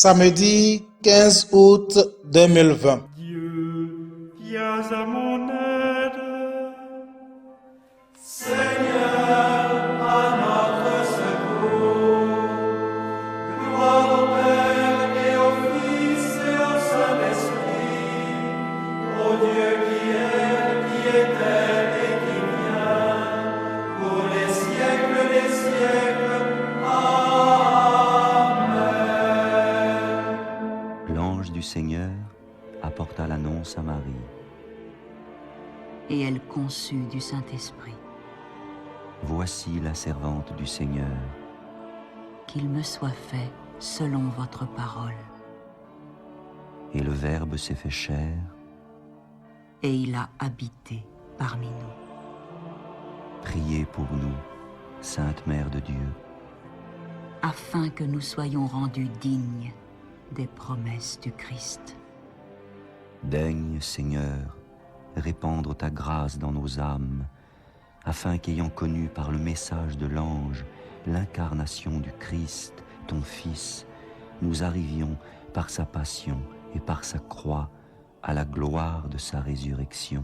Samedi 15 août 2020. Dieu, viens à mon aide. Seigneur, à notre secours. Gloire au Père et au Fils et au Saint-Esprit, au Dieu qui était et qui vient, pour les siècles des siècles. Amen. L'ange du Seigneur apporta l'annonce à Marie. Et elle conçut du Saint-Esprit. Voici la servante du Seigneur. Qu'il me soit fait selon votre parole. Et le Verbe s'est fait chair. Et il a habité parmi nous. Priez pour nous, Sainte Mère de Dieu, Afin que nous soyons rendus dignes des promesses du Christ. Daigne, Seigneur, répandre ta grâce dans nos âmes, afin qu'ayant connu par le message de l'ange l'incarnation du Christ, ton Fils, nous arrivions par sa passion et par sa croix à la gloire de sa résurrection.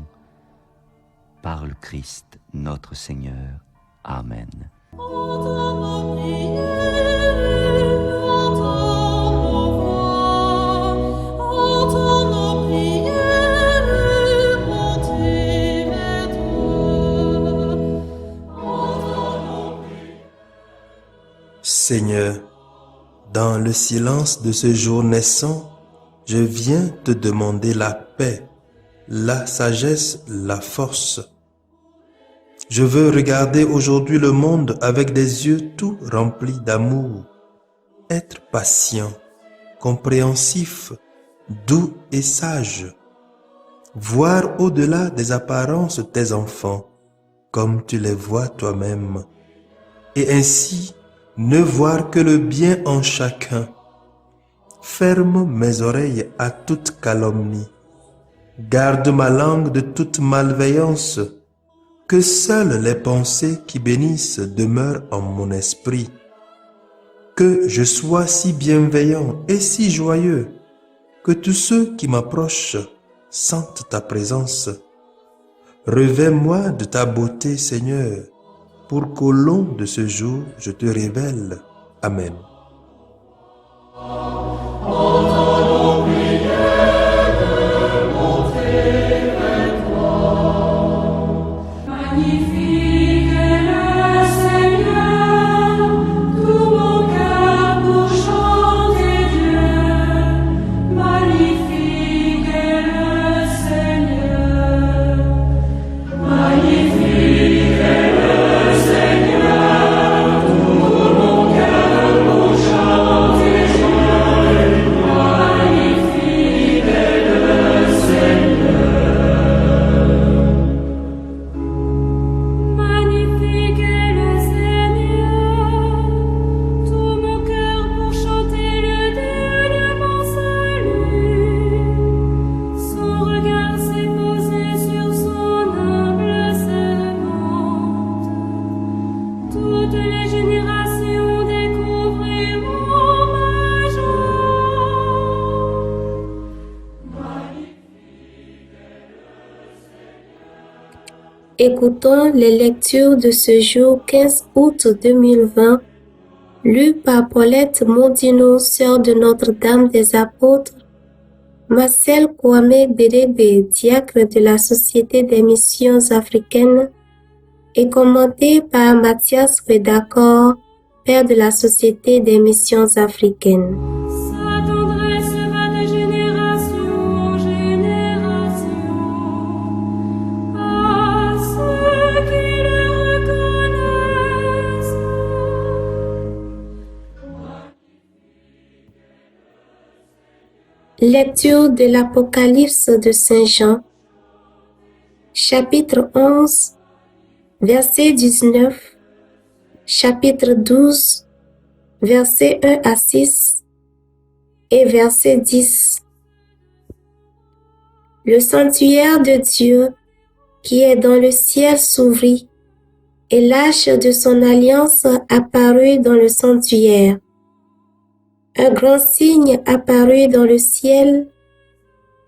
Par le Christ, notre Seigneur. Amen. Seigneur, dans le silence de ce jour naissant, je viens te demander la paix, la sagesse, la force. Je veux regarder aujourd'hui le monde avec des yeux tout remplis d'amour, être patient, compréhensif, doux et sage, voir au-delà des apparences tes enfants, comme tu les vois toi-même, et ainsi ne voir que le bien en chacun. Ferme mes oreilles à toute calomnie. Garde ma langue de toute malveillance. Que seules les pensées qui bénissent demeurent en mon esprit. Que je sois si bienveillant et si joyeux, que tous ceux qui m'approchent sentent ta présence. Revêts-moi de ta beauté, Seigneur, pour qu'au long de ce jour, je te révèle. Amen. Magnifique est le Seigneur, tout mon cœur pour chanter Dieu. Magnifique est le Seigneur, magnifique est le Seigneur, tout mon cœur pour chanter Dieu. Magnifique est le Magnifique est le Seigneur, tout mon cœur pour chanter le Dieu de mon salut. Son regard s'est posé sur son humble servante. Toutes les générations découvriront ma joie. Écoutons les lectures de ce jour 15 août 2020, lues par Paulette Mondino, sœur de Notre-Dame des Apôtres, Marcel Kwame Berebe, diacre de la Société des Missions africaines, et commentées par Mathias Redacor, père de la Société des Missions africaines. Sa tendresse va de génération en génération à ceux qui le reconnaissent. Lecture de l'Apocalypse de Saint Jean, chapitre 11, verset 19, chapitre 12, verset 1 à 6 et verset 10. Le sanctuaire de Dieu qui est dans le ciel s'ouvrit et l'arche de son alliance apparut dans le sanctuaire. un grand signe apparut dans le ciel,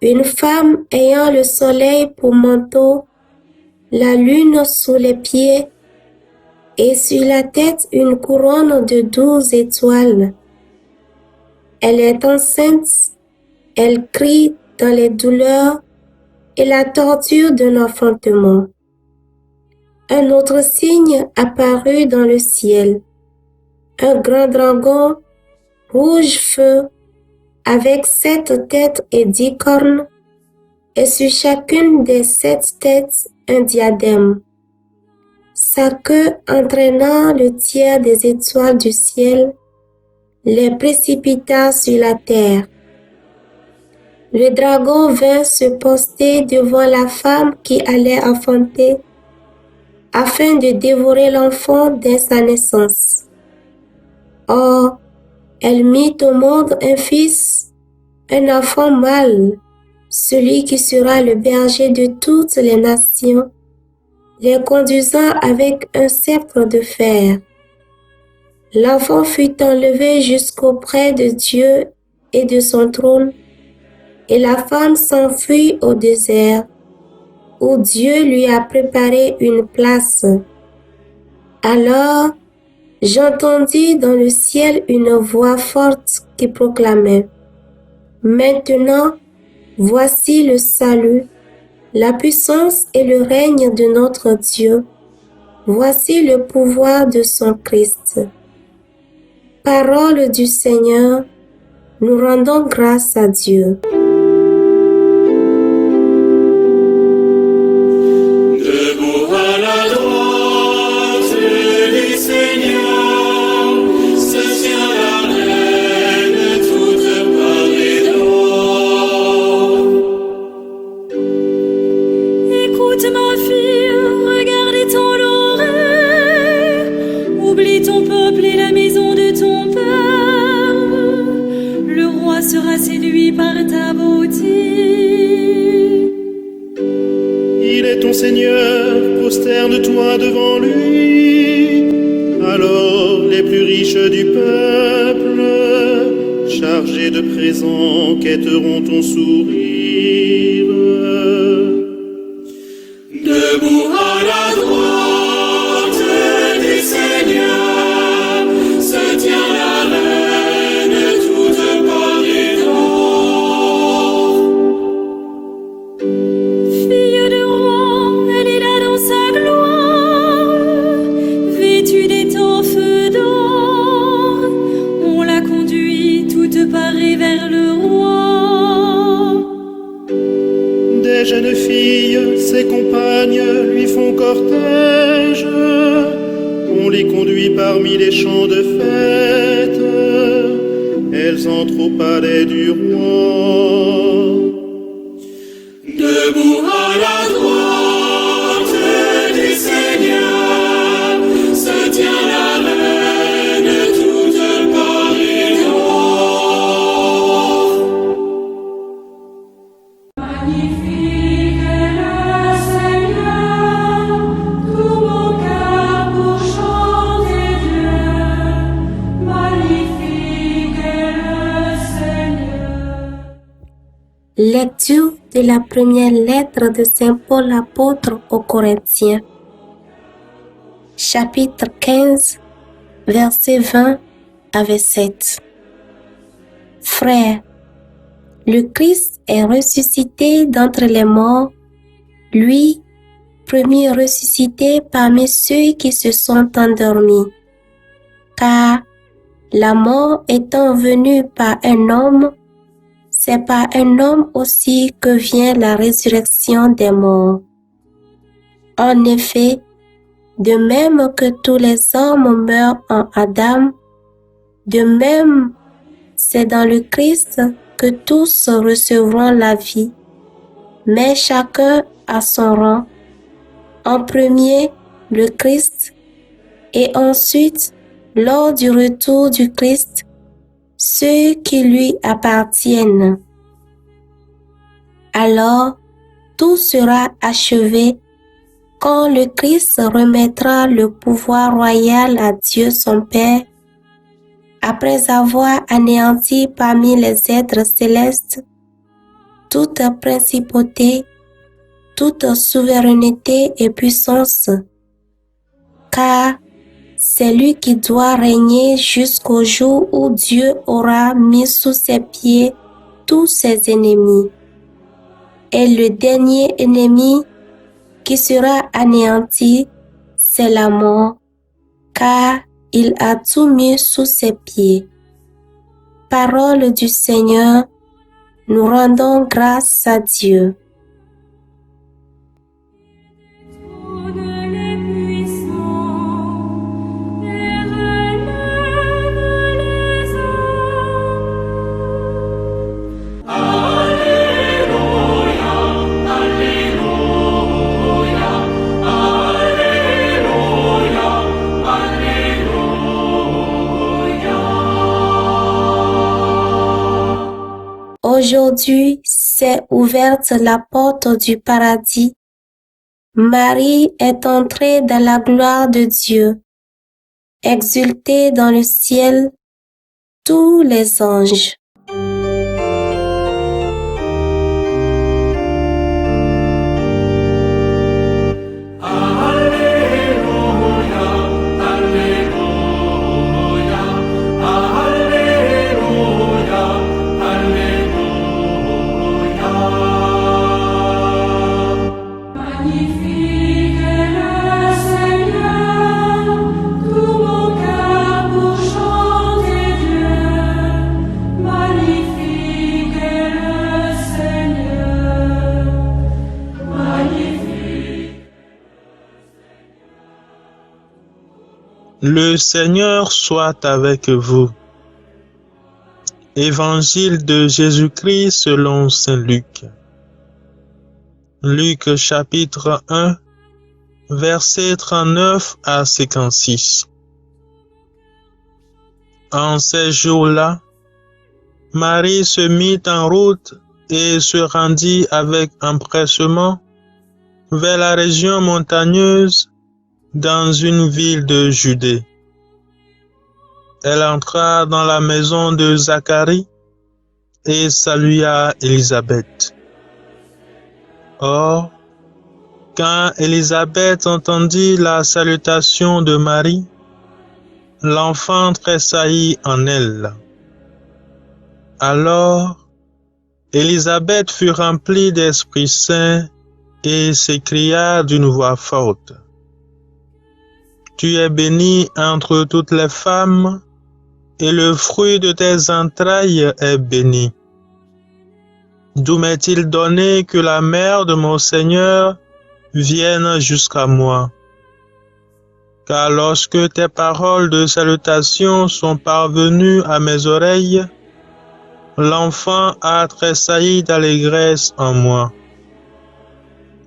une femme ayant le soleil pour manteau, la lune sous les pieds, et sur la tête une couronne de 12 étoiles. Elle est enceinte, elle crie dans les douleurs et la torture d'un enfantement. Un autre signe apparut dans le ciel, un grand dragon, rouge feu, avec 7 têtes et 10 cornes, et sur chacune des 7 têtes un diadème. Sa queue entraînant le tiers des étoiles du ciel, les précipita sur la terre. Le dragon vint se poster devant la femme qui allait enfanter, afin de dévorer l'enfant dès sa naissance. Or, elle mit au monde un fils, un enfant mâle, celui qui sera le berger de toutes les nations, les conduisant avec un sceptre de fer. L'enfant fut enlevé jusqu'auprès de Dieu et de son trône, et la femme s'enfuit au désert, où Dieu lui a préparé une place. Alors, j'entendis dans le ciel une voix forte qui proclamait: Maintenant, voici le salut, la puissance et le règne de notre Dieu. Voici le pouvoir de son Christ. Parole du Seigneur, nous rendons grâce à Dieu. Debout à la droite du Seigneur, se tient la reine toute parée d'or. Écoute ma fille, regarde et tends l'oreille. Oublie ton peuple et la maison de ton père. Le roi sera séduit par ta beauté. Il est ton Seigneur, prosterne-toi devant lui. Alors les plus riches du peuple, chargés de présents, quêteront ton sourire. Debout à la droite du Seigneur, se tient la reine toute parée d'or. Fille de roi, elle est là dans sa gloire, vêtue d'étoffes d'or. On la conduit toute parée vers le roi. Des jeunes filles, ses compagnes, lui font cortège. On les conduit parmi les champs de fête. Elles entrent au palais du roi. Debout à la droite du Seigneur, se tient la reine toute parée d'or. Magnifique est le Seigneur, tout mon cœur pour chanter Dieu. Magnifique est le Seigneur. Lecture de la première lettre de Saint Paul apôtre aux Corinthiens. Chapitre 15, versets 20 à 27. Frères, le Christ est ressuscité d'entre les morts, lui, premier ressuscité parmi ceux qui se sont endormis. Car la mort étant venue par un homme, c'est par un homme aussi que vient la résurrection des morts. En effet, de même que tous les hommes meurent en Adam, de même c'est dans le Christ que tous recevront la vie, mais chacun à son rang. En premier, le Christ, et ensuite, lors du retour du Christ, ceux qui lui appartiennent. Alors, tout sera achevé quand le Christ remettra le pouvoir royal à Dieu son Père. Après avoir anéanti parmi les êtres célestes toute principauté, toute souveraineté et puissance, car c'est lui qui doit régner jusqu'au jour où Dieu aura mis sous ses pieds tous ses ennemis. Et le dernier ennemi qui sera anéanti, c'est la mort, car il a tout mis sous ses pieds. Parole du Seigneur, nous rendons grâce à Dieu. Aujourd'hui s'est ouverte la porte du paradis. Marie est entrée dans la gloire de Dieu. Exultez dans le ciel tous les anges. Le Seigneur soit avec vous. Évangile de Jésus-Christ selon saint Luc. Luc chapitre 1, versets 39 à 56. En ces jours-là, Marie se mit en route et se rendit avec empressement vers la région montagneuse dans une ville de Judée. Elle entra dans la maison de Zacharie et salua Élisabeth. Or, quand Élisabeth entendit la salutation de Marie, l'enfant tressaillit en elle. Alors, Élisabeth fut remplie d'Esprit Saint et s'écria d'une voix forte: Tu es bénie entre toutes les femmes, et le fruit de tes entrailles est béni. D'où m'est-il donné que la mère de mon Seigneur vienne jusqu'à moi? Car lorsque tes paroles de salutation sont parvenues à mes oreilles, l'enfant a tressailli d'allégresse en moi.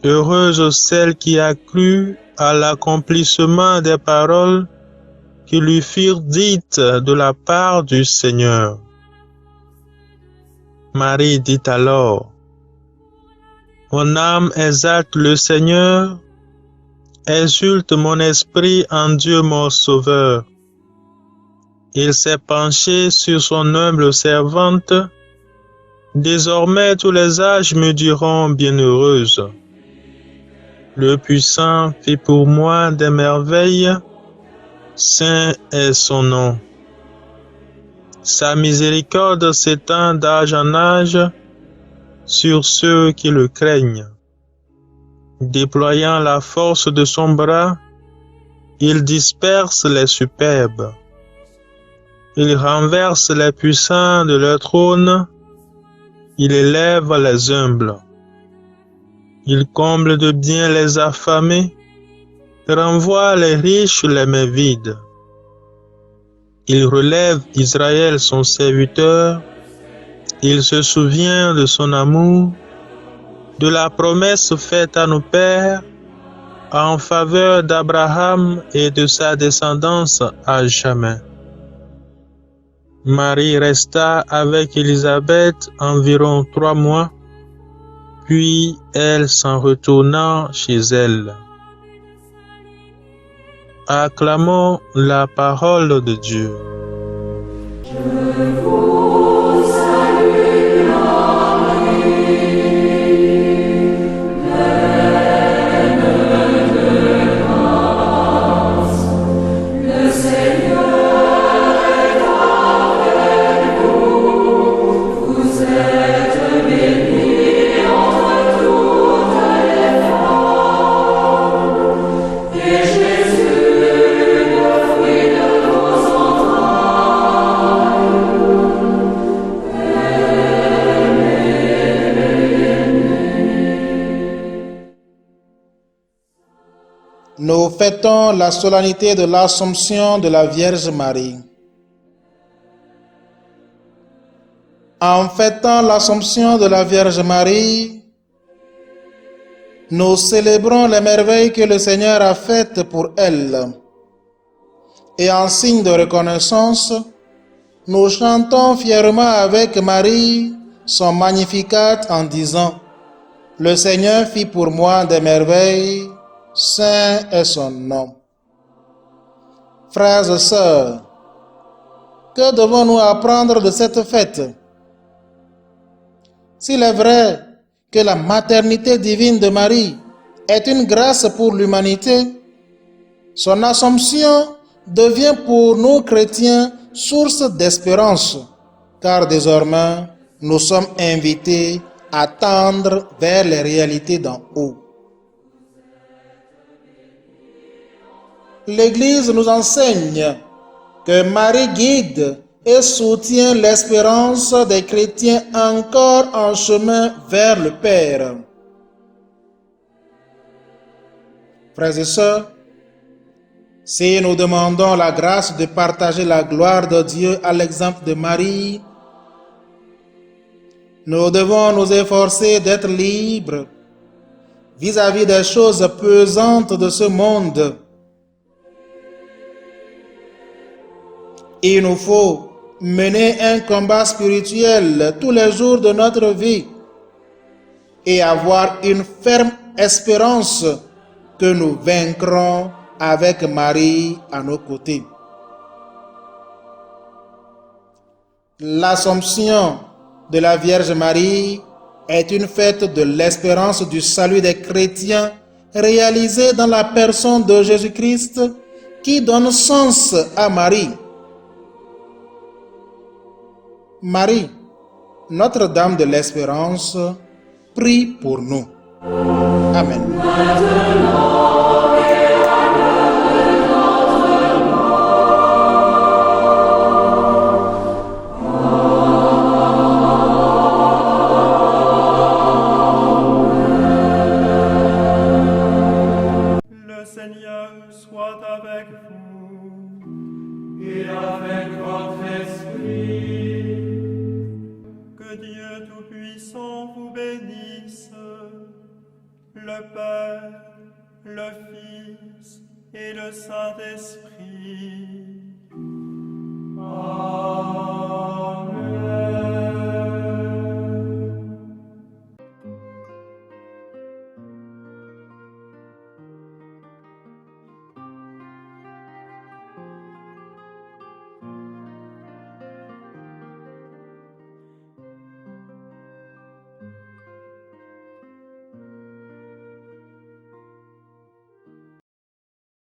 Heureuse celle qui a cru à l'accomplissement des paroles qui lui furent dites de la part du Seigneur. Marie dit alors: Mon âme exalte le Seigneur, exulte mon esprit en Dieu mon Sauveur. Il s'est penché sur son humble servante. Désormais tous les âges me diront bienheureuse. Le Puissant fit pour moi des merveilles, saint est son nom. Sa miséricorde s'étend d'âge en âge sur ceux qui le craignent. Déployant la force de son bras, il disperse les superbes. Il renverse les puissants de leur trône, il élève les humbles. Il comble de bien les affamés, renvoie les riches les mains vides. Il relève Israël son serviteur, il se souvient de son amour, de la promesse faite à nos pères, en faveur d'Abraham et de sa descendance à jamais. Marie resta avec Élisabeth environ 3 mois, puis elle s'en retourna chez elle. Acclamons la parole de Dieu. nous fêtons la solennité de l'Assomption de la Vierge Marie. En fêtant l'Assomption de la Vierge Marie, nous célébrons les merveilles que le Seigneur a faites pour elle. Et en signe de reconnaissance, nous chantons fièrement avec Marie son Magnificat en disant: Le Seigneur fit pour moi des merveilles, saint est son nom. Frères et sœurs, que devons-nous apprendre de cette fête? S'il est vrai que la maternité divine de Marie est une grâce pour l'humanité, son Assomption devient pour nous chrétiens source d'espérance, car désormais nous sommes invités à tendre vers les réalités d'en haut. L'Église nous enseigne que Marie guide et soutient l'espérance des chrétiens encore en chemin vers le Père. Frères et sœurs, si nous demandons la grâce de partager la gloire de Dieu à l'exemple de Marie, nous devons nous efforcer d'être libres vis-à-vis des choses pesantes de ce monde. Il nous faut mener un combat spirituel tous les jours de notre vie et avoir une ferme espérance que nous vaincrons avec Marie à nos côtés. L'Assomption de la Vierge Marie est une fête de l'espérance du salut des chrétiens réalisée dans la personne de Jésus-Christ qui donne sens à Marie. Marie, Notre-Dame de l'Espérance, prie pour nous. Amen. Le Seigneur soit avec vous et avec votre esprit. Que Dieu Tout-Puissant vous bénisse, le Père, le Fils et le Saint-Esprit. Amen.